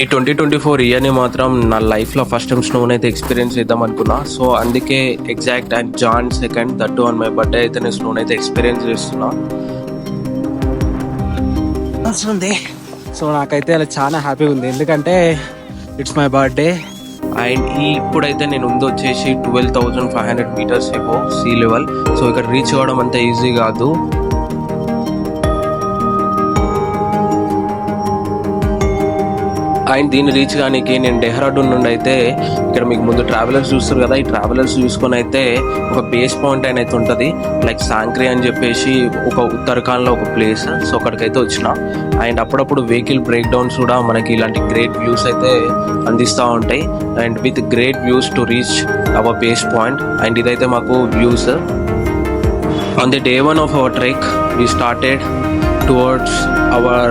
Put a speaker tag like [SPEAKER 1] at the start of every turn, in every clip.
[SPEAKER 1] ఈ 2024 ఇయర్ని మాత్రం నా లైఫ్లో ఫస్ట్ టైం స్నోని అయితే ఎక్స్పీరియన్స్ చేద్దాం అనుకున్నా. సో అందుకే exact and Jan 2 that on my birthday అయితే నేను స్నోని అయితే ఎక్స్పీరియన్స్ చేస్తున్నా.
[SPEAKER 2] సో నాకైతే అలా చాలా హ్యాపీగా ఉంది, ఎందుకంటే ఇట్స్ మై బర్త్డే.
[SPEAKER 1] అండ్ ఇప్పుడైతే నేను వచ్చేసి 12,500 metres above sea level. So ఇక్కడ రీచ్ అవ్వడం అంత ఈజీ కాదు. అండ్ దీన్ని రీచ్ కానీ నేను డెహ్రాడూన్ నుండి అయితే ఇక్కడ మీకు ముందు ట్రావెలర్స్ చూస్తారు కదా, ఈ ట్రావెలర్స్ చూసుకొని అయితే ఒక బేస్ పాయింట్ అయితే ఉంటుంది, లైక్ సాంక్రీ అని చెప్పేసి ఒక ఉత్తరాఖండ్లో ఒక ప్లేస్. సో అక్కడికైతే వచ్చిన. అండ్ అప్పుడప్పుడు వెహికల్ బ్రేక్ డౌన్స్ కూడా మనకి ఇలాంటి గ్రేట్ వ్యూస్ అయితే అందిస్తూ ఉంటాయి. And with great views to reach our base point. And ఇదైతే మాకు views on the day 1 of our trek. We started towards our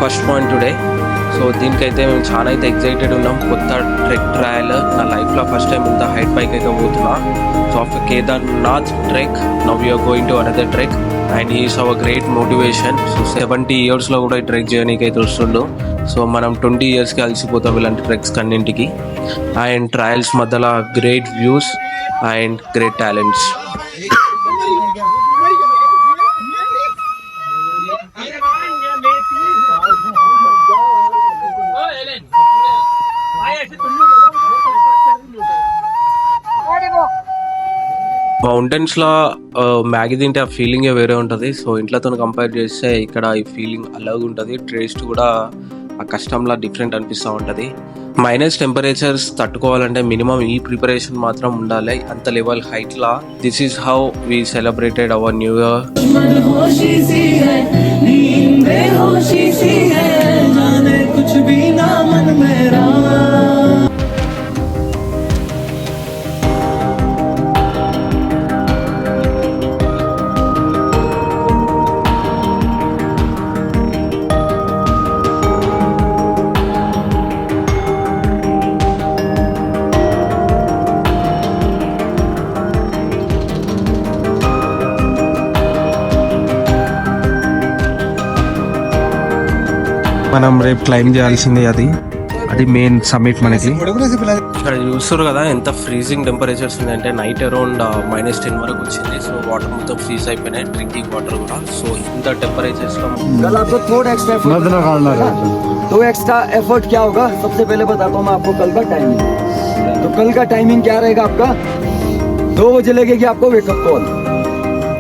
[SPEAKER 1] first point today. So దీనికైతే మేము చాలా అయితే ఎక్సైటెడ్ ఉన్నాం. కొత్త ట్రయల్ నా లైఫ్లో ఫస్ట్ టైం ఇంత హైట్ బైక్ అయితే పోతున్నా. So after Kedarnath trek now we are going to another trek and is our great motivation. So 70 yearsలో కూడా ఈ ట్రెక్ జర్నీకి అయితే వస్తుండు. సో మనం 20 yearsకి అలసిపోతాం ఇలాంటి ట్రెక్స్ అన్నింటికి. అండ్ ట్రయల్స్ మధ్యలో great views and great talents. మౌంటైన్స్లో మ్యాగీ తింటే ఆ ఫీలింగే వేరే ఉంటుంది. సో ఇంట్లోతో కంపేర్ చేస్తే ఇక్కడ ఈ ఫీలింగ్ అలాగే ఉంటుంది. టేస్ట్ కూడా ఆ కష్టంలా డిఫరెంట్ అనిపిస్తూ ఉంటుంది. మైనస్ టెంపరేచర్స్ తట్టుకోవాలంటే మినిమం ఈ ప్రిపరేషన్ మాత్రం ఉండాలి, అంత లెవెల్ హైట్లా. This is how we celebrated our new year.
[SPEAKER 2] మనం రేపు క్లైమ్ చేయాల్సింది అది మెయిన్ సమ్మిట్ మనకి.
[SPEAKER 1] ఇక్కడ చూస్తారు కదా ఎంత ఫ్రీజింగ్ టెంపరేచర్స్ ఉన్నాయంటే నైట్ అరౌండ్ -10 వరకు వచ్చింది. సో వాటర్ మొత్తం ఫ్రీజ్ అయిపోయినాయి, డ్రింకింగ్ వాటర్ కూడా. సో ఇంత టెంపరేచర్స్ లో
[SPEAKER 3] तो एक्स्ट्रा एफर्ट क्या होगा, सबसे पहले बताता हूँ मैं आपको कल का टाइमिंग. तो कल का टाइमिंग क्या रहेगा आपका, 2 बजे लगेगी आपको वेकअप कॉल,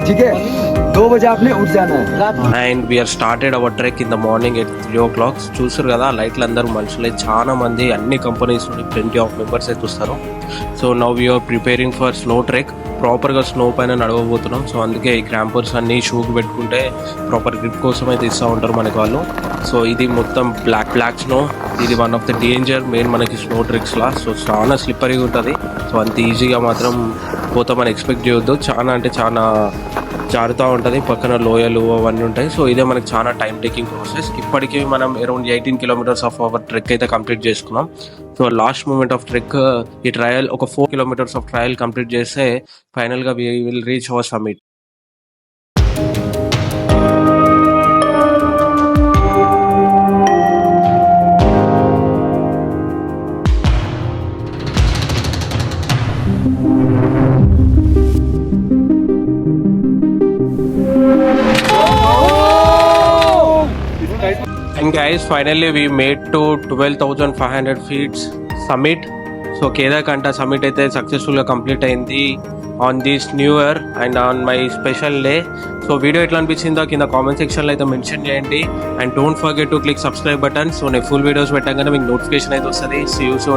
[SPEAKER 3] ठीक है. 2 बजे आपने उठ जाना है.
[SPEAKER 1] And we are started our trek in the morning at 3 o'clock. చూసారు కదా లైట్లు అందరూ మనుషులే, చాలా మంది అన్ని కంపెనీస్ నుండి ప్లెంటీ ఆఫ్ మెంబర్స్ అయితే వస్తారు. So now we are preparing for snow trek. ప్రాపర్గా స్నో పైన నడవబోతున్నాం. సో అందుకే ఈ క్రాంపర్స్ అన్ని షూకి పెట్టుకుంటే ప్రాపర్ గ్రిప్ కోసం అయితే ఇస్తూ ఉంటారు మనకి వాళ్ళు. సో ఇది మొత్తం బ్లాక్ స్నో. ఇది one of the danger main మనకి స్నో ట్రెక్స్లా. సో చాలా స్లిప్పరీగా ఉంటుంది. సో అంత ఈజీగా మాత్రం పోతామని ఎక్స్పెక్ట్ చేయొద్దు. చాలా అంటే చాలా జారుతూ ఉంటుంది, పక్కన లోయలు అవన్నీ ఉంటాయి. సో ఇదే మనకి చాలా టైం టేకింగ్ ప్రాసెస్. ఇప్పటికీ మనం around 18 kilometers of our trek అయితే కంప్లీట్ చేసుకున్నాం. So last moment of trek ఈ ట్రయల్ ఒక 4 kilometers ఆఫ్ ట్రయల్ కంప్లీట్ చేస్తే ఫైనల్గా we will reach our summit. And guys, finally we made to 12,500 feet summit. So Kedarkantha summit అయితే సక్సెస్ఫుల్గా complete అయింది on this new year and on my special day. So video ఎట్లా అనిపించిందో కింద comment సెక్షన్లో అయితే మెన్షన్ చేయండి. And don't forget to click subscribe button. So నేను ఫుల్ వీడియోస్ పెట్టగానే మీకు నోటిఫికేషన్ అయితే వస్తుంది. See you soon.